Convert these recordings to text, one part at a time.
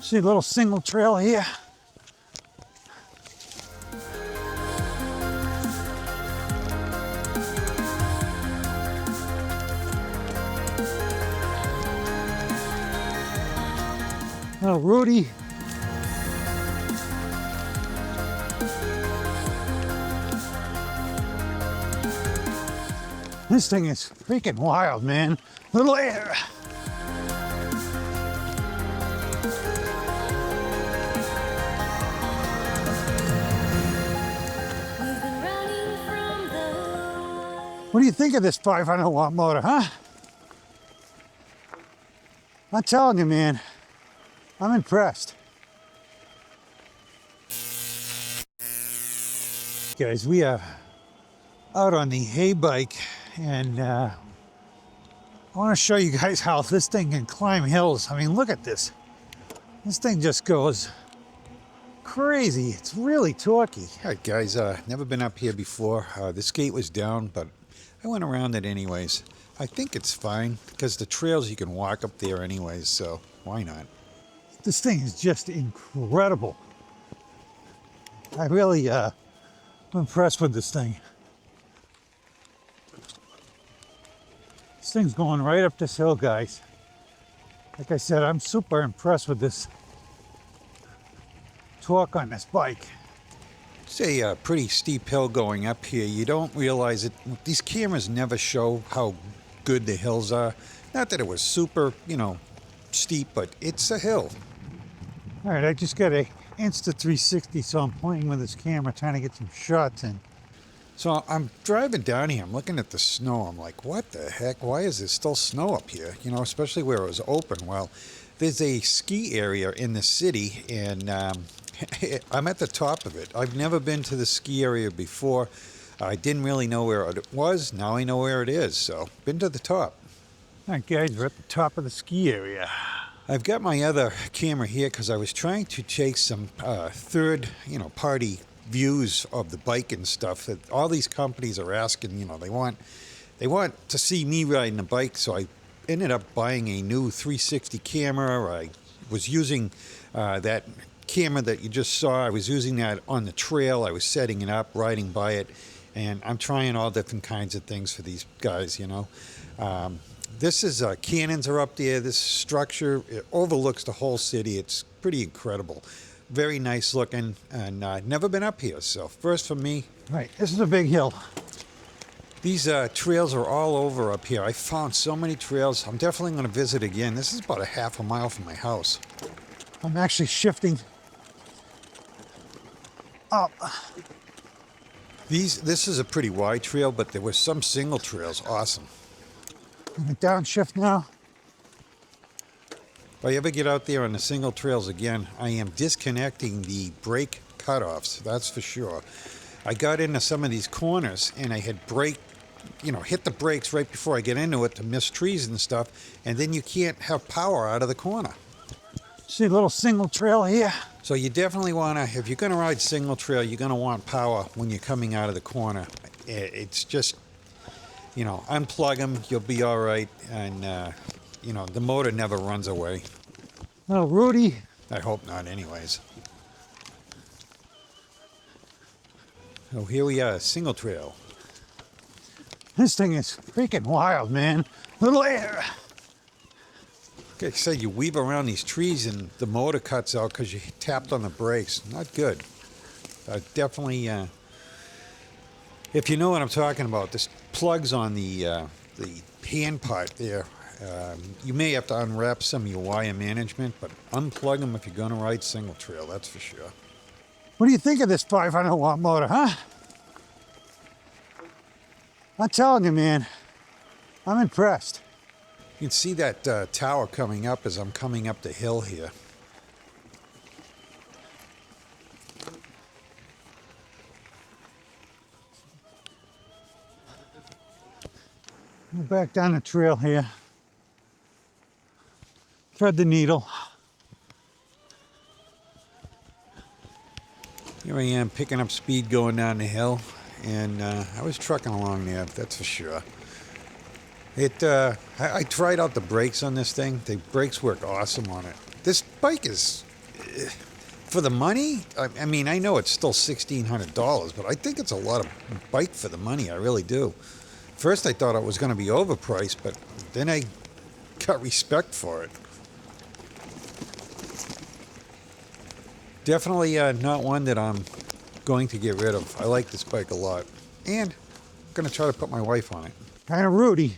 See a little single trail here. Little Rudy. This thing is freaking wild, man. Little air. What do you think of this 500 watt motor, huh? I'm telling you, man, I'm impressed. Guys, we are out on the HeyBike, and I want to show you guys how this thing can climb hills. I mean, look at this. This thing just goes crazy. It's really torquey. All right, guys, never been up here before. This gate was down, but I went around it anyways. I think it's fine because the trails you can walk up there anyways, so why not? This thing is just incredible. I really I'm impressed with this thing. This thing's going right up this hill, guys. Like I said, I'm super impressed with this torque on this bike. It's a pretty steep hill going up here. You don't realize it. These cameras never show how good the hills are. Not that it was super, steep, but it's a hill. All right, I just got a Insta360, so I'm playing with this camera, trying to get some shots in. So I'm driving down here. I'm looking at the snow. I'm like, what the heck? Why is there still snow up here? Especially where it was open. Well, there's a ski area in the city, and I'm at the top of it. I've never been to the ski area before. I didn't really know where it was. Now I know where it is, so been to the top. All right, guys, we're at the top of the ski area. I've got my other camera here because I was trying to take some third, party views of the bike and stuff that all these companies are asking. They want to see me riding a bike, so I ended up buying a new 360 camera. I was using that camera that you just saw. I was using that on the trail. I was setting it up, riding by it, and I'm trying all different kinds of things for these guys. This is cannons are up there. This structure, it overlooks the whole city. It's pretty incredible. Very nice looking, and never been up here, so first for me. Right, this is a big hill. These trails are all over up here. I found so many trails. I'm definitely going to visit again. This is about a half a mile from my house. I'm actually shifting up. This is a pretty wide trail, but there were some single trails. Awesome. I'm gonna downshift now. If I ever get out there on the single trails again, I am disconnecting the brake cutoffs, that's for sure. I got into some of these corners and I had hit the brakes right before I get into it to miss trees and stuff, and then you can't have power out of the corner. See a little single trail here. So you definitely want to, if you're going to ride single trail, you're going to want power when you're coming out of the corner. It's just, unplug them, you'll be all right, and the motor never runs away. Little Rudy. I hope not anyways. Oh, here we are, single trail. This thing is freaking wild, man. Little air. Like I said, you weave around these trees and the motor cuts out because you tapped on the brakes. Not good. Definitely, if you know what I'm talking about, this plugs on the hand part there. You may have to unwrap some of your wire management, but unplug them if you're going to ride single trail, that's for sure. What do you think of this 500 watt motor, huh? I'm telling you, man, I'm impressed. You can see that tower coming up as I'm coming up the hill here. Go back down the trail here. Thread the needle. Here I am picking up speed going down the hill, and I was trucking along there, that's for sure. I tried out the brakes on this thing. The brakes work awesome on it. This bike is for the money, I mean, I know it's still $1,600, but I think it's a lot of bike for the money. I really do. First, I thought it was going to be overpriced, but then I got respect for it. Definitely not one that I'm going to get rid of. I like this bike a lot. And I'm going to try to put my wife on it. Kind of rooty.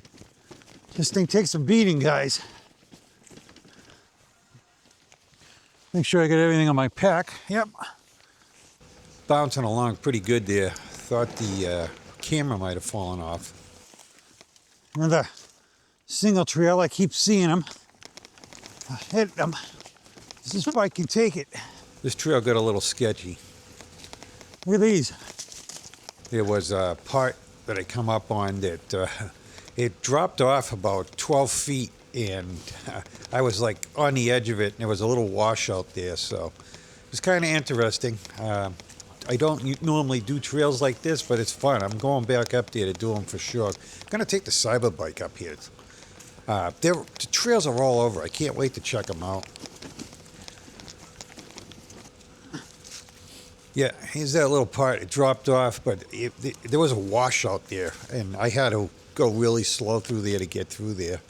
This thing takes some beating, guys. Make sure I get everything on my pack. Yep. Bouncing along pretty good there. Thought the camera might have fallen off. Another single trail. I keep seeing them. I hit them. This bike can take it. This trail got a little sketchy. Look at these. There was a part that I come up on that it dropped off about 12 feet, and I was like on the edge of it, and there was a little washout there, so it was kind of interesting. I don't normally do trails like this, but it's fun. I'm going back up there to do them for sure. I'm going to take the cyber bike up here. The trails are all over. I can't wait to check them out. Yeah, here's that little part. It dropped off, but there was a washout there, and I had to go really slow through there to get through there.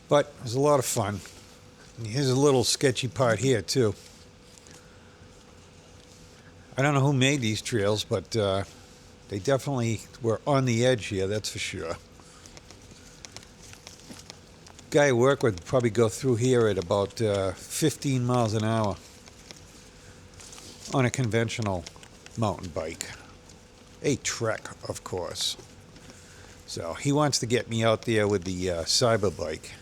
But it was a lot of fun. And here's a little sketchy part here, too. I don't know who made these trails, but they definitely were on the edge here, that's for sure. Guy I work with would probably go through here at about 15 miles an hour on a conventional mountain bike. A trek, of course. So he wants to get me out there with the cyber bike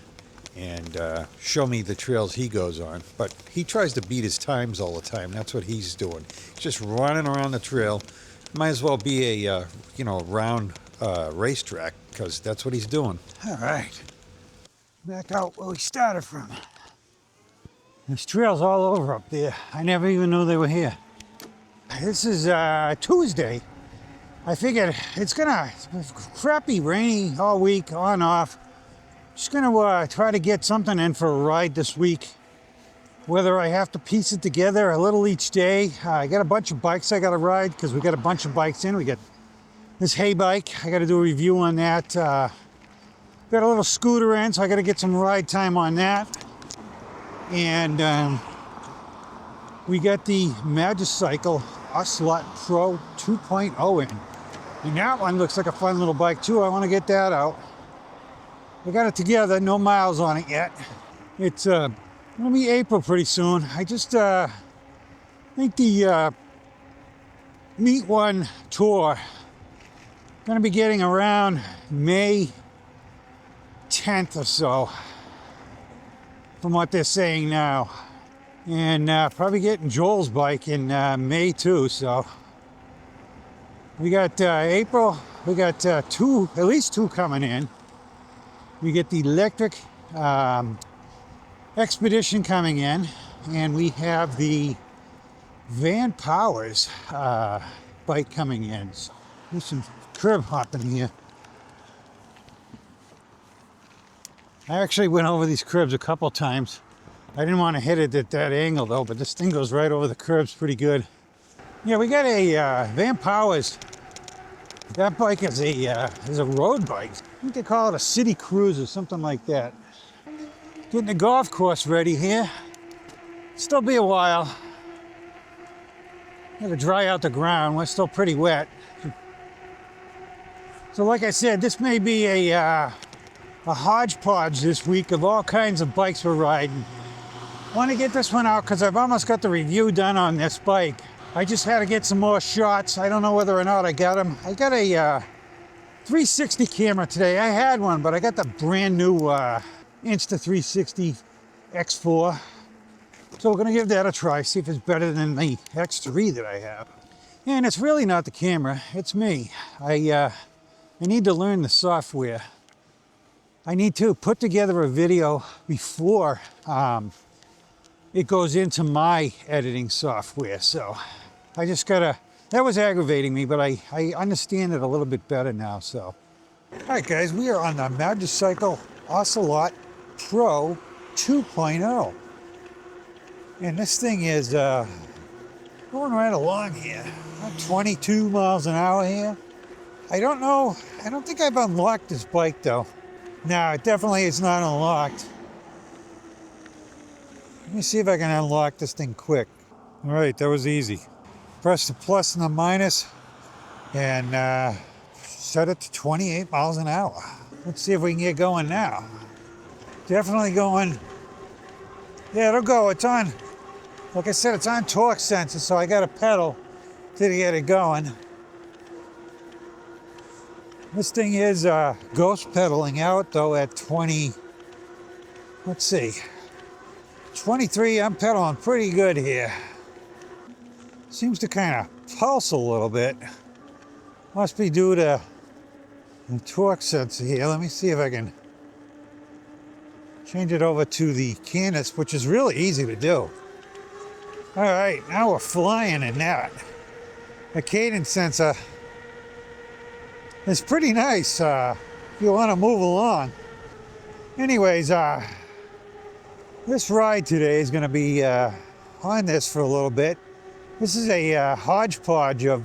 and show me the trails he goes on. But he tries to beat his times all the time. That's what he's doing. He's just running around the trail. Might as well be a round racetrack, because that's what he's doing. All right. Back out where we started from. There's trails all over up there. I never even knew they were here. This is Tuesday. I figured it's crappy, rainy all week, on, off. Just gonna try to get something in for a ride this week. Whether I have to piece it together a little each day. I got a bunch of bikes I gotta ride, because we got a bunch of bikes in. We got this HeyBike. I gotta do a review on that. Got a little scooter in, so I got to get some ride time on that. And we got the Magicycle OCELOT Pro 2.0 in. And that one looks like a fun little bike too. I want to get that out. I got it together, no miles on it yet. It's going to be April pretty soon. I just think the Meet One tour going to be getting around May 10th or so, from what they're saying now, and probably getting Joel's bike in May too. So we got April, we got at least two coming in. We get the Lectric Expedition coming in, and we have the Van Powers bike coming in. So there's some curb hopping here. I actually went over these curbs a couple times. I didn't want to hit it at that angle though, but this thing goes right over the curbs pretty good. Yeah, we got a Van Powers. That bike is a road bike. I think they call it a city cruise or something like that. Getting the golf course ready here. Still be a while. Got to dry out the ground. We're still pretty wet. So like I said, this may be a hodgepodge this week of all kinds of bikes we're riding. I want to get this one out because I've almost got the review done on this bike. I just had to get some more shots. I don't know whether or not I got them. I got a 360 camera today. I had one, but I got the brand new Insta360 X4. So we're going to give that a try, see if it's better than the X3 that I have. And it's really not the camera, it's me. I need to learn the software. I need to put together a video before it goes into my editing software. So I just gotta, that was aggravating me, but I understand it a little bit better now, so. All right guys, we are on the Magicycle OCELOT Pro 2.0. And this thing is going right along here. 22 miles an hour here. I don't know. I don't think I've unlocked this bike though. No, it definitely is not unlocked. Let me see if I can unlock this thing quick. All right, that was easy. Press the plus and the minus and set it to 28 miles an hour. Let's see if we can get going now. Definitely going. Yeah, it'll go. It's on. Like I said, it's on torque sensor, so I got to pedal to get it going. This thing is ghost pedaling out though at 20. Let's see. 23. I'm pedaling pretty good here. Seems to kind of pulse a little bit. Must be due to the torque sensor here. Let me see if I can change it over to the Canis, which is really easy to do. All right, now we're flying in that. The cadence sensor is pretty nice if you want to move along. Anyways, this ride today is going to be on this for a little bit. This is a hodgepodge of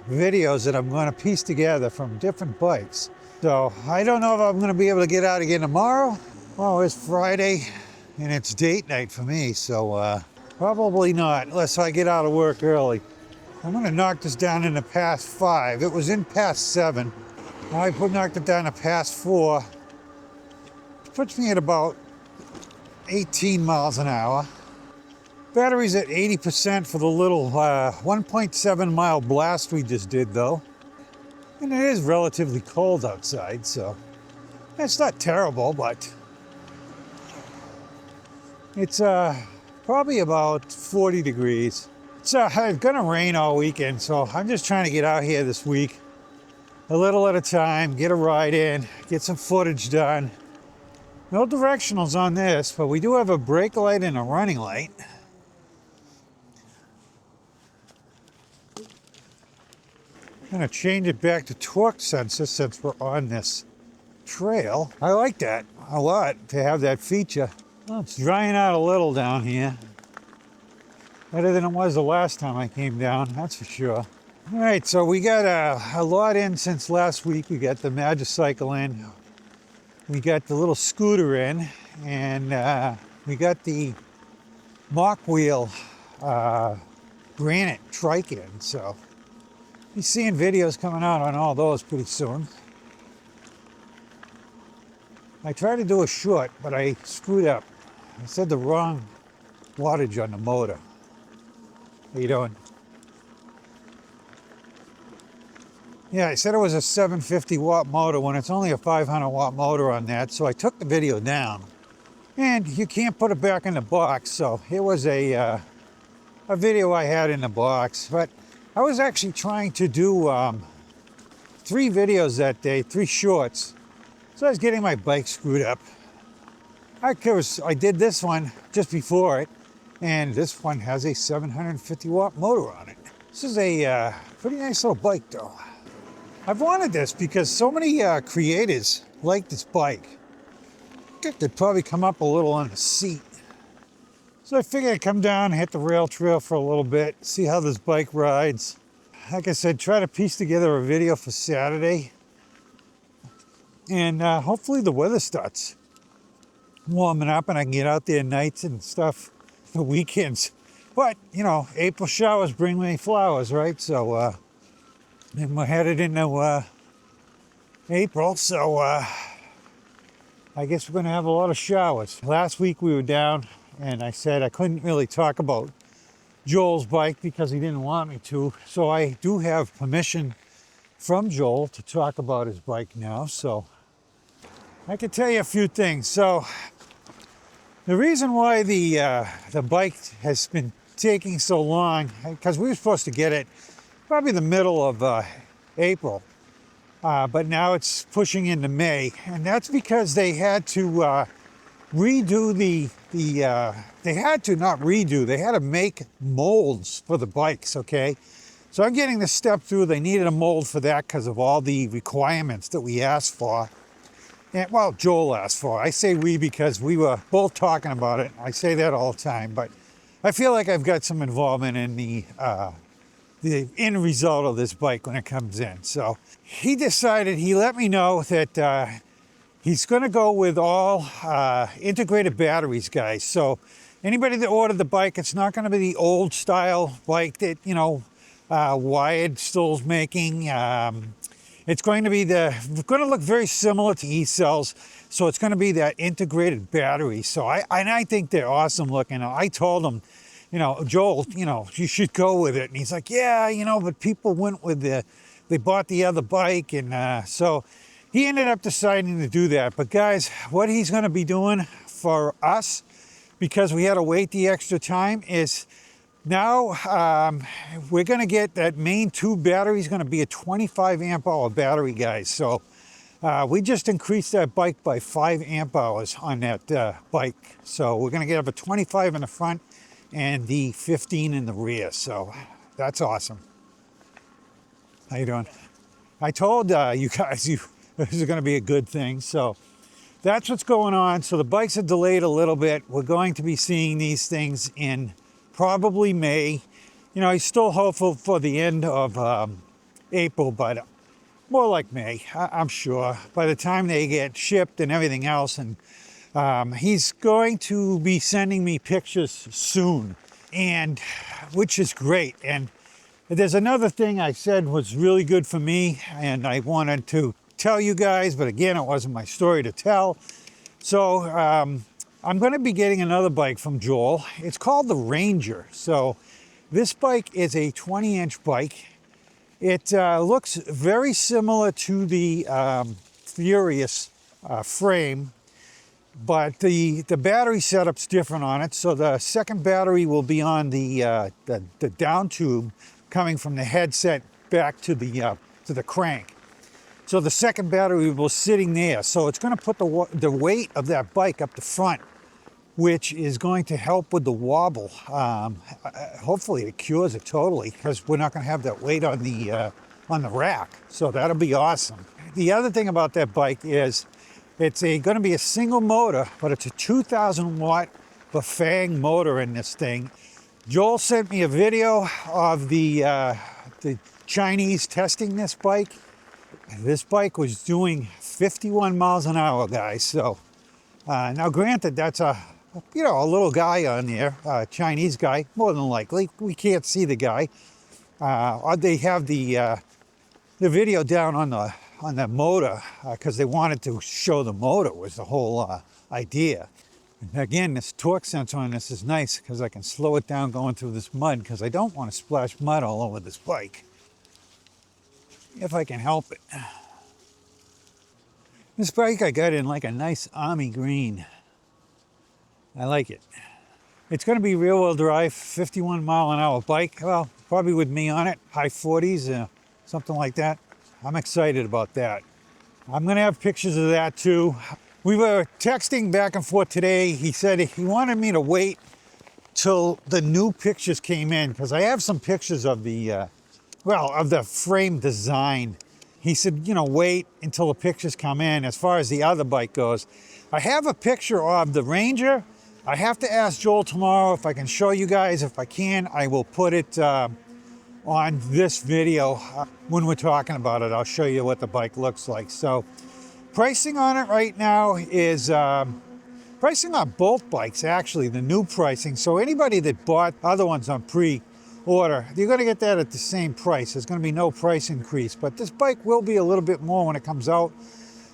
videos that I'm going to piece together from different bikes. So I don't know if I'm going to be able to get out again tomorrow. Well, it's Friday and it's date night for me, so probably not unless I get out of work early. I'm going to knock this down into past 5. It was in past 7. Now I knocked it down to past 4. It puts me at about 18 miles an hour. Battery's at 80% for the little 1.7 mile blast we just did though. And it is relatively cold outside, so it's not terrible, but it's probably about 40 degrees. It's gonna rain all weekend, so I'm just trying to get out here this week, a little at a time, get a ride in, get some footage done. No directionals on this, but we do have a brake light and a running light. I'm gonna change it back to torque sensor since we're on this trail. I like that a lot, to have that feature. Well, it's drying out a little down here. Better than it was the last time I came down, that's for sure. All right, so we got a lot in since last week. We got the Magicycle in. We got the little scooter in, and we got the mock wheel granite trike in, so be seeing videos coming out on all those pretty soon. I tried to do a short, but I screwed up. I said the wrong wattage on the motor. How you doing? Yeah, I said it was a 750 watt motor when it's only a 500 watt motor on that, so I took the video down. And you can't put it back in the box, so it was a video I had in the box. But I was actually trying to do 3 videos that day, 3 shorts. So I was getting my bike screwed up. I did this one just before it, and this one has a 750 watt motor on it. This is a pretty nice little bike though. I've wanted this because so many creators like this bike. I think they'd probably come up a little on the seat. So I figured I'd come down, hit the rail trail for a little bit, see how this bike rides. Like I said, try to piece together a video for Saturday. And hopefully the weather starts warming up and I can get out there nights and stuff for weekends. But, you know, April showers bring me flowers, right? So, and we're headed into April, so I guess we're going to have a lot of showers. Last week we were down and I said I couldn't really talk about Joel's bike because he didn't want me to. So I do have permission from Joel to talk about his bike now. So I can tell you a few things. So the reason why the bike has been taking so long, because we were supposed to get it probably the middle of April, but now it's pushing into May, and that's because they had to redo they had to make molds for the bikes, okay? So I'm getting this step through. They needed a mold for that because of all the requirements that we asked for. And, well, Joel asked for it. I say we because we were both talking about it. I say that all the time, but I feel like I've got some involvement in the end result of this bike when it comes in. So he decided, he let me know that he's going to go with all integrated batteries, guys. So anybody that ordered the bike, it's not going to be the old style bike that, you know, Wired still's making. It's going to be going to look very similar to E-Cells. So it's going to be that integrated battery. So I think they're awesome looking. I told him, you know, Joel, you know, you should go with it. And he's like, yeah, you know, but people went with they bought the other bike. And so he ended up deciding to do that. But guys, what he's going to be doing for us, because we had to wait the extra time, is now we're going to get that main tube battery is going to be a 25 amp hour battery, guys. So we just increased that bike by 5 amp hours on that bike. So we're going to get up a 25 in the front and the 15 in the rear. So that's awesome. How you doing? I told you guys this is going to be a good thing. So that's what's going on. So the bikes are delayed a little bit. We're going to be seeing these things in probably May. You know, he's still hopeful for the end of April, but more like May, I'm sure, by the time they get shipped and everything else. And he's going to be sending me pictures soon, and which is great. And there's another thing I said was really good for me, and I wanted to tell you guys, but again, it wasn't my story to tell. So I'm going to be getting another bike from Joel. It's called the Ranger. So this bike is a 20-inch bike. It looks very similar to the Furious frame, but the battery setup's different on it. So the second battery will be on the down tube coming from the headset back to the crank. So the second battery was sitting there. So it's going to put the weight of that bike up the front, which is going to help with the wobble. Hopefully it cures it totally, because we're not going to have that weight on the rack. So that'll be awesome. The other thing about that bike is it's going to be a single motor, but it's a 2,000 watt Bafang motor in this thing. Joel sent me a video of the Chinese testing this bike. This bike was doing 51 miles an hour, guys. So now granted, that's a little guy on there, a Chinese guy, more than likely. We can't see the guy. They have the video down on the motor because they wanted to show the motor was the whole idea. And again, this torque sensor on this is nice because I can slow it down going through this mud, because I don't want to splash mud all over this bike, if I can help it. This bike I got in like a nice army green. I like it. It's going to be rear-wheel drive, 51 mile an hour bike. Well, probably with me on it, high 40s, something like that. I'm excited about that. I'm going to have pictures of that too. We were texting back and forth today. He said he wanted me to wait till the new pictures came in, because I have some pictures of the frame design. He said, you know, wait until the pictures come in as far as the other bike goes. I have a picture of the Ranger. I have to ask Joel tomorrow if I can show you guys. If I can, I will put it on this video when we're talking about it. I'll show you what the bike looks like. So pricing on it right now is pricing on both bikes, actually, the new pricing. So anybody that bought other ones on pre-order, you're going to get that at the same price. There's going to be no price increase, but this bike will be a little bit more when it comes out.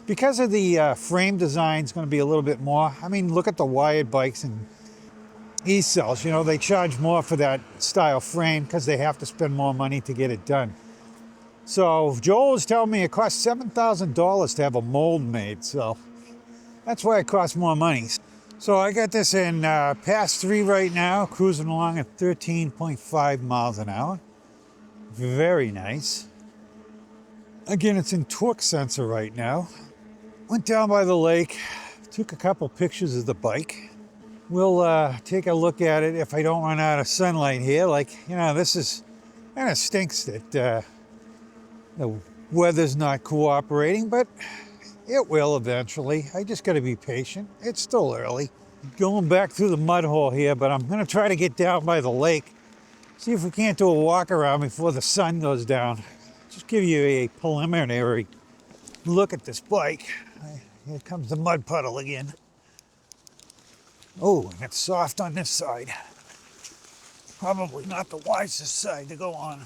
Because of the frame design, it's going to be a little bit more. I mean, look at the Wired bikes and E-Cells. You know, they charge more for that style frame because they have to spend more money to get it done. So Joel was telling me it costs $7,000 to have a mold made. So that's why it costs more money. So I got this in pass 3 right now, cruising along at 13.5 miles an hour. Very nice. Again, it's in torque sensor right now. Went down by the lake, took a couple pictures of the bike. We'll take a look at it if I don't run out of sunlight here. Like, you know, this is kind of stinks that the weather's not cooperating, but It will eventually. I just got to be patient. It's still early. Going back through the mud hole here, but I'm going to try to get down by the lake. See if we can't do a walk around before the sun goes down. Just give you a preliminary look at this bike. Here comes the mud puddle again. Oh, and it's soft on this side. Probably not the wisest side to go on.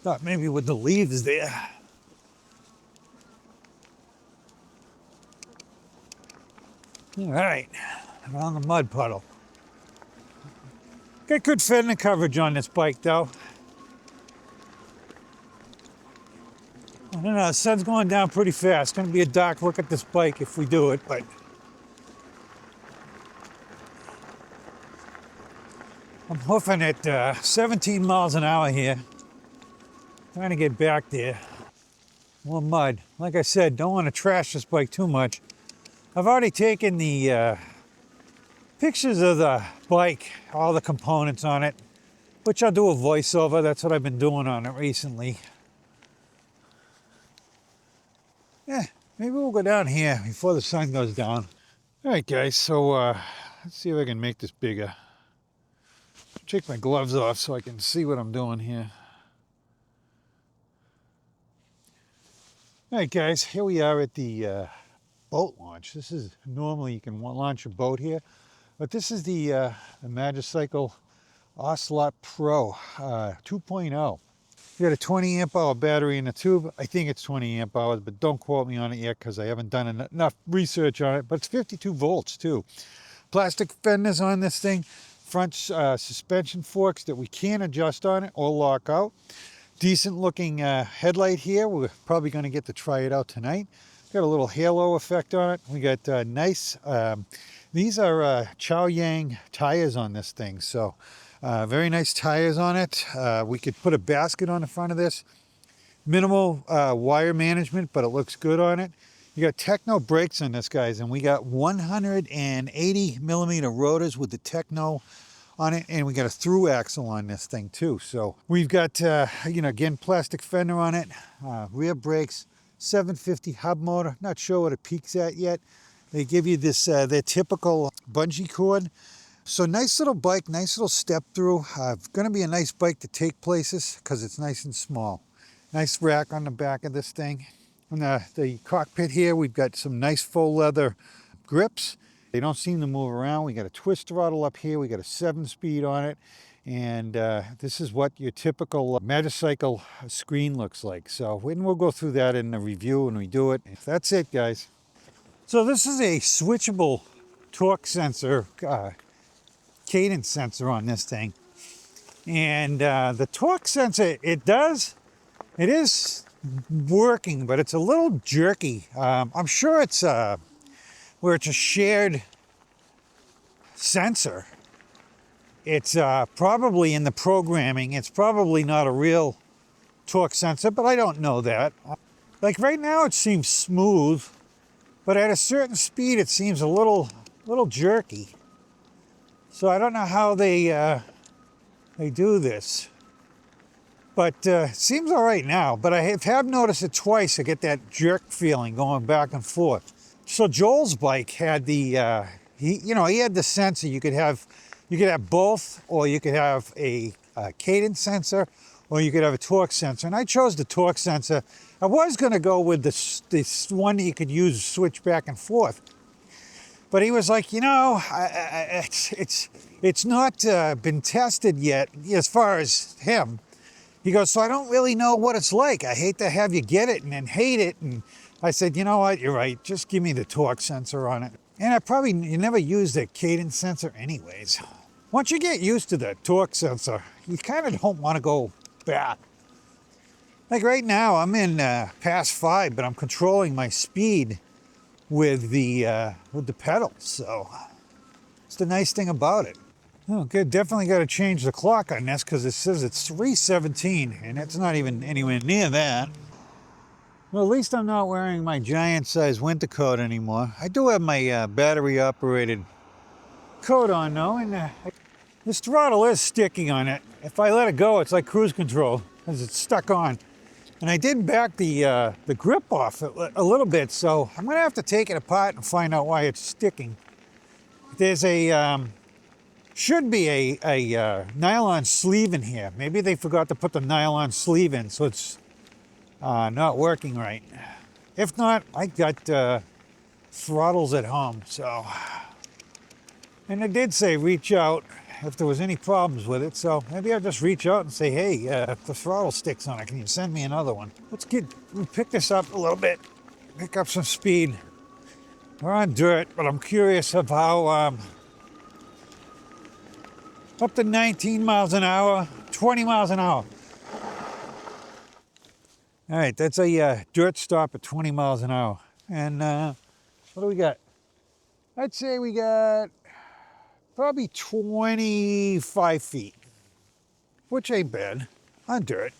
Thought maybe with the leaves there. All right, around the mud puddle. Got good fender coverage on this bike though. I don't know, the sun's going down pretty fast. It's gonna be a dark look at this bike if we do it, but I'm hoofing at 17 miles an hour here. Trying to get back there. More mud. Like I said, don't want to trash this bike too much. I've already taken the pictures of the bike, all the components on it, which I'll do a voiceover. That's what I've been doing on it recently. Yeah, maybe we'll go down here before the sun goes down. All right, guys, so let's see if I can make this bigger. Take my gloves off so I can see what I'm doing here. All right, guys, here we are at the boat launch. This is normally you can launch a boat here, but this is the Magicycle OCELOT Pro 2.0. You got a 20 amp hour battery in the tube. I think it's 20 amp hours, but don't quote me on it yet because I haven't done enough research on it. But it's 52 volts too. Plastic fenders on this thing, front suspension forks that we can adjust on it or lock out. Decent looking headlight here. We're probably going to get to try it out tonight. Got a little halo effect on it. We got nice, these are Chow Yang tires on this thing. So very nice tires on it. We could put a basket on the front of this. Minimal wire management, but it looks good on it. You got Techno brakes on this, guys, and we got 180 millimeter rotors with the Techno on it, and we got a through axle on this thing too. So we've got, you know, again, plastic fender on it, rear brakes, 750 hub motor. Not sure what it peaks at yet. They give you this, their typical bungee cord. So nice little bike, nice little step through. Going to be a nice bike to take places because it's nice and small. Nice rack on the back of this thing. On the cockpit here, we've got some nice faux leather grips. They don't seem to move around. We got a twist throttle up here. We got a 7-speed on it. And this is what your typical Magicycle screen looks like. So we'll go through that in the review when we do it. That's it, guys. So this is a switchable torque sensor, cadence sensor on this thing. And the torque sensor, it is working, but it's a little jerky. I'm sure it's where it's a shared sensor. It's probably in the programming. It's probably not a real torque sensor, but I don't know that. Like right now it seems smooth, but at a certain speed it seems a little jerky. So I don't know how they do this. But it seems all right now. But I have noticed it twice. I get that jerk feeling going back and forth. So Joel's bike had the, he had the sensor. You could have both, or you could have a cadence sensor, or you could have a torque sensor. And I chose the torque sensor. I was going to go with this one that you could use to switch back and forth. But he was like, you know, it's not been tested yet as far as him. He goes, so I don't really know what it's like. I hate to have you get it and then hate it. And I said, you know what, you're right. Just give me the torque sensor on it. And you never use the cadence sensor anyways. Once you get used to the torque sensor, you kind of don't want to go back. Like right now, I'm in pass 5, but I'm controlling my speed with the pedals. So it's the nice thing about it. Oh, good. Definitely got to change the clock on this because it says it's 3:17, and it's not even anywhere near that. Well, at least I'm not wearing my giant-sized winter coat anymore. I do have my battery-operated coat on, though, and this throttle is sticky on it. If I let it go, it's like cruise control. because it's stuck on. And I did back the grip off a little bit, so I'm gonna have to take it apart and find out why it's sticking. There's should be a nylon sleeve in here. Maybe they forgot to put the nylon sleeve in, so it's not working right. If not, I got throttles at home, so. And it did say reach out if there was any problems with it, so maybe I'll just reach out and say, hey, if the throttle sticks on it, can you send me another one? We'll pick this up a little bit, pick up some speed. We're on dirt, but I'm curious of how, up to 19 miles an hour, 20 miles an hour. All right, that's a dirt stop at 20 miles an hour. And what do we got? I'd say we got probably 25 feet, which ain't bad on dirt.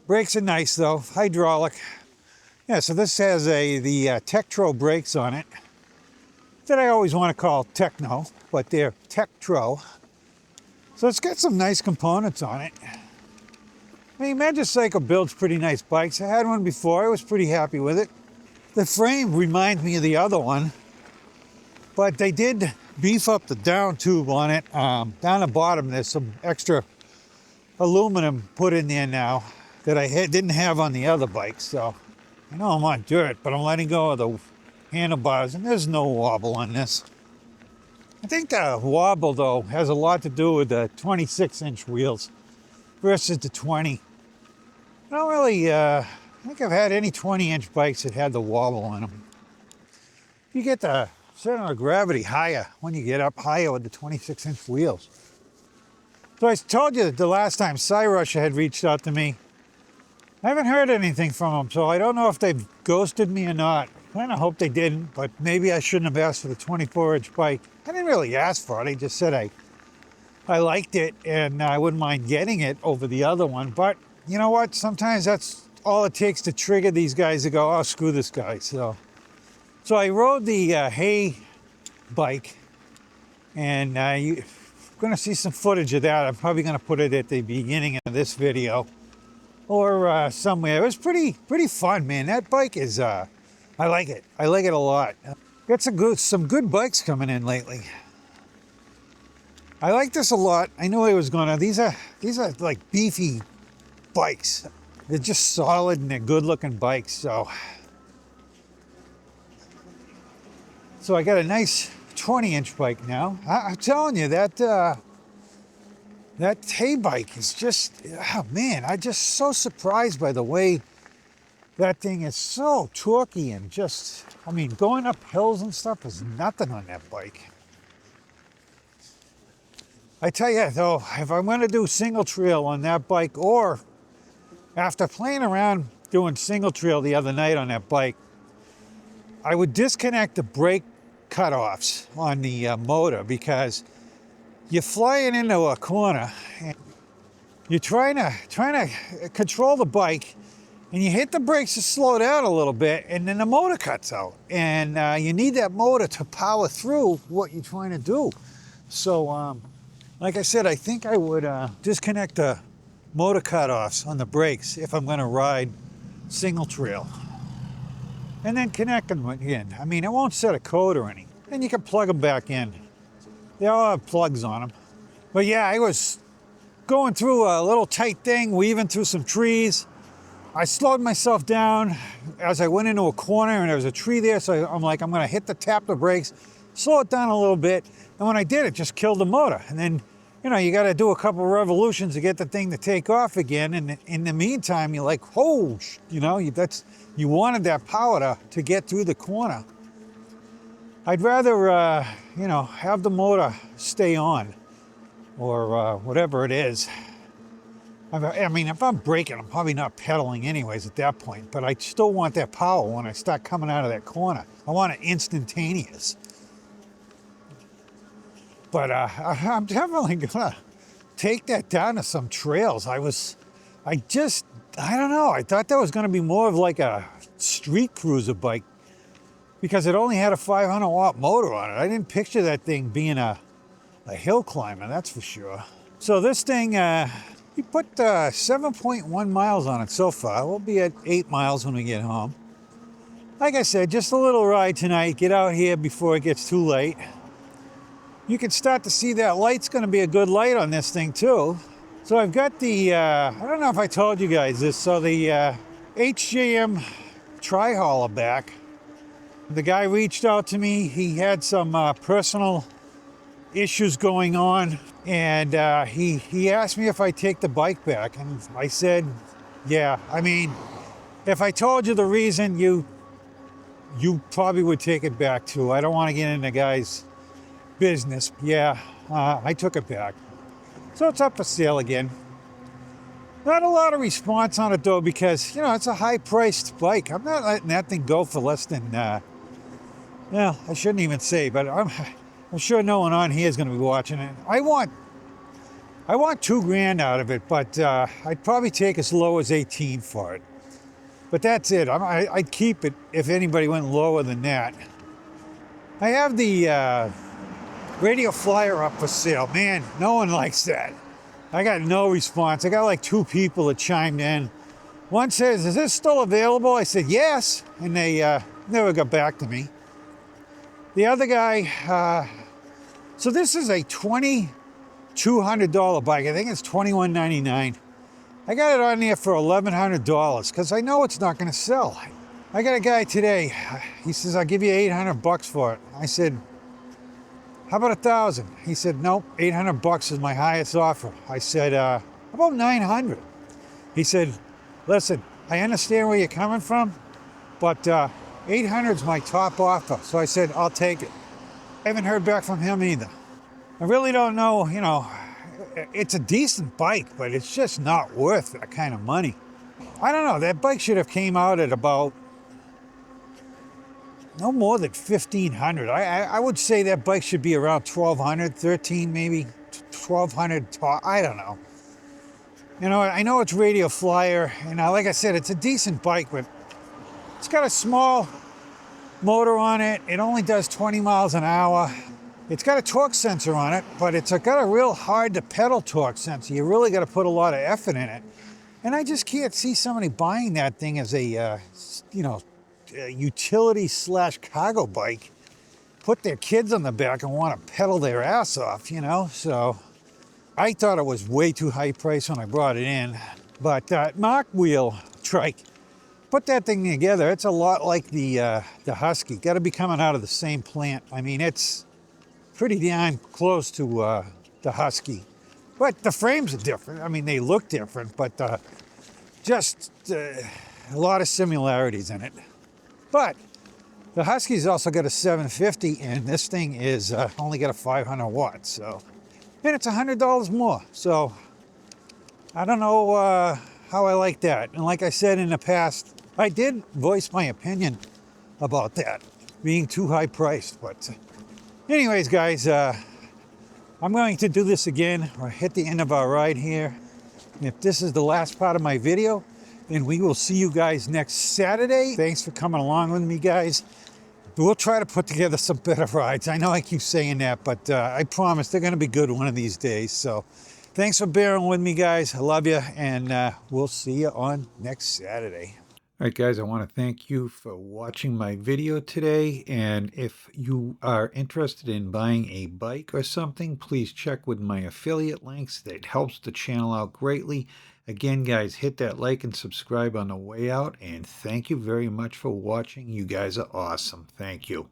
Brakes are nice though, hydraulic. Yeah, so this has the Tektro brakes on it that I always want to call Techno, but they're Tektro. So it's got some nice components on it. I mean, Magicycle builds pretty nice bikes. I had one before, I was pretty happy with it. The frame reminds me of the other one, but they did beef up the down tube on it. Down the bottom, there's some extra aluminum put in there now that I didn't have on the other bike. So I know I'm on dirt, but I'm letting go of the handlebars, and there's no wobble on this. I think the wobble, though, has a lot to do with the 26-inch wheels versus the 20. I don't really think I've had any 20-inch bikes that had the wobble on them. You get the center of gravity higher when you get up higher with the 26-inch wheels. So I told you the last time Cyrusha had reached out to me. I haven't heard anything from them, so I don't know if they've ghosted me or not. I kind of hope they didn't, but maybe I shouldn't have asked for the 24-inch bike. I didn't really ask for it. I just said I liked it and I wouldn't mind getting it over the other one. But you know what? Sometimes that's all it takes to trigger these guys to go, oh, screw this guy. So I rode the HeyBike, and you're going to see some footage of that. I'm probably going to put it at the beginning of this video or somewhere. It was pretty fun, man. That bike is, I like it. I like it a lot. Got some good bikes coming in lately. I like this a lot. I knew I was gonna. These are like beefy bikes. They're just solid and they're good looking bikes. So I got a nice 20-inch bike now. I'm telling you that HeyBike is just, oh man, I'm just so surprised by the way that thing is so torquey and just, I mean, going up hills and stuff is nothing on that bike. I tell you though, if I'm gonna do single trail on that bike, or after playing around doing single trail the other night on that bike, I would disconnect the brake cutoffs on the motor, because you're flying into a corner and you're trying to control the bike, and you hit the brakes to slow down a little bit, and then the motor cuts out, and you need that motor to power through what you're trying to do. So like I said, I think I would disconnect the motor cutoffs on the brakes if I'm going to ride single trail, and then connect them again. I mean, it won't set a code or anything. Then you can plug them back in. They all have plugs on them. But yeah, I was going through a little tight thing, weaving through some trees. I slowed myself down as I went into a corner, and there was a tree there, so I'm like, I'm going to tap the brakes, slow it down a little bit, and when I did, it just killed the motor. And then, you know, you got to do a couple revolutions to get the thing to take off again, and in the meantime, you're like, oh, you know, you wanted that power to get through the corner. I'd rather, you know, have the motor stay on, or whatever it is. I mean, if I'm braking, I'm probably not pedaling anyways at that point, but I still want that power when I start coming out of that corner. I want it instantaneous. But I'm definitely gonna take that down to some trails. I don't know, I thought that was gonna be more of like a street cruiser bike, because it only had a 500 watt motor on it. I didn't picture that thing being a hill climber, that's for sure. So this thing, we put 7.1 miles on it so far. We'll be at 8 miles when we get home. Like I said, just a little ride tonight. Get out here before it gets too late. You can start to see that light's going to be a good light on this thing too. So I've got the, I don't know if I told you guys this, so the HJM tri-hauler back. The guy reached out to me. He had some personal issues going on, and he asked me if I take the bike back, and I said, yeah. I mean, if I told you the reason, you probably would take it back too. I don't want to get into guys' business. Yeah, I took it back. So it's up for sale again. Not a lot of response on it though, because, you know, it's a high-priced bike. I'm not letting that thing go for less than, well, I shouldn't even say, but I'm sure no one on here is going to be watching it. I want $2,000 out of it, but I'd probably take as low as 18 for it. But that's it. I'd keep it if anybody went lower than that. I have the Radio Flyer up for sale. Man, no one likes that. I got no response. I got like 2 people that chimed in. One says, is this still available? I said, yes. And they never got back to me. The other guy, so this is a $2,200 bike. I think it's $2,199. I got it on there for $1,100 because I know it's not going to sell. I got a guy today. He says, I'll give you $800 for it. I said, how about 1,000? He said, nope, $800 is my highest offer. I said, how about 900? He said, listen, I understand where you're coming from, but 800 is my top offer. So I said, I'll take it. I haven't heard back from him either. I really don't know, you know, it's a decent bike, but it's just not worth that kind of money. I don't know, that bike should have came out at about no more than $1,500. I would say that bike should be around $1,200, $1,300 maybe, $1,200. I don't know. You know, I know it's Radio Flyer, and like I said, it's a decent bike, but it's got a small motor on it. It only does 20 miles an hour. It's got a torque sensor on it, but it's got a real hard to pedal torque sensor. You really got to put a lot of effort in it. And I just can't see somebody buying that thing as a, you know, utility / cargo bike, put their kids on the back and want to pedal their ass off, you know? So I thought it was way too high price when I brought it in. But Mark Wheel trike, put that thing together. It's a lot like the Husky. Got to be coming out of the same plant. I mean, it's pretty damn close to the Husky. But the frames are different. I mean, they look different, but just a lot of similarities in it. But the Husky's also got a 750, and this thing is only got a 500 watts. So, and it's $100 more. So I don't know how I like that. And like I said in the past, I did voice my opinion about that being too high priced. But anyways, guys, I'm going to do this again. We're hit the end of our ride here. And if this is the last part of my video, then we will see you guys next Saturday. Thanks for coming along with me, guys. We'll try to put together some better rides. I know I keep saying that, but I promise they're going to be good one of these days. So thanks for bearing with me, guys. I love you, and we'll see you on next Saturday. All right, guys, I want to thank you for watching my video today. And if you are interested in buying a bike or something, please check with my affiliate links. That helps the channel out greatly. Again, guys, hit that like and subscribe on the way out. And thank you very much for watching. You guys are awesome. Thank you.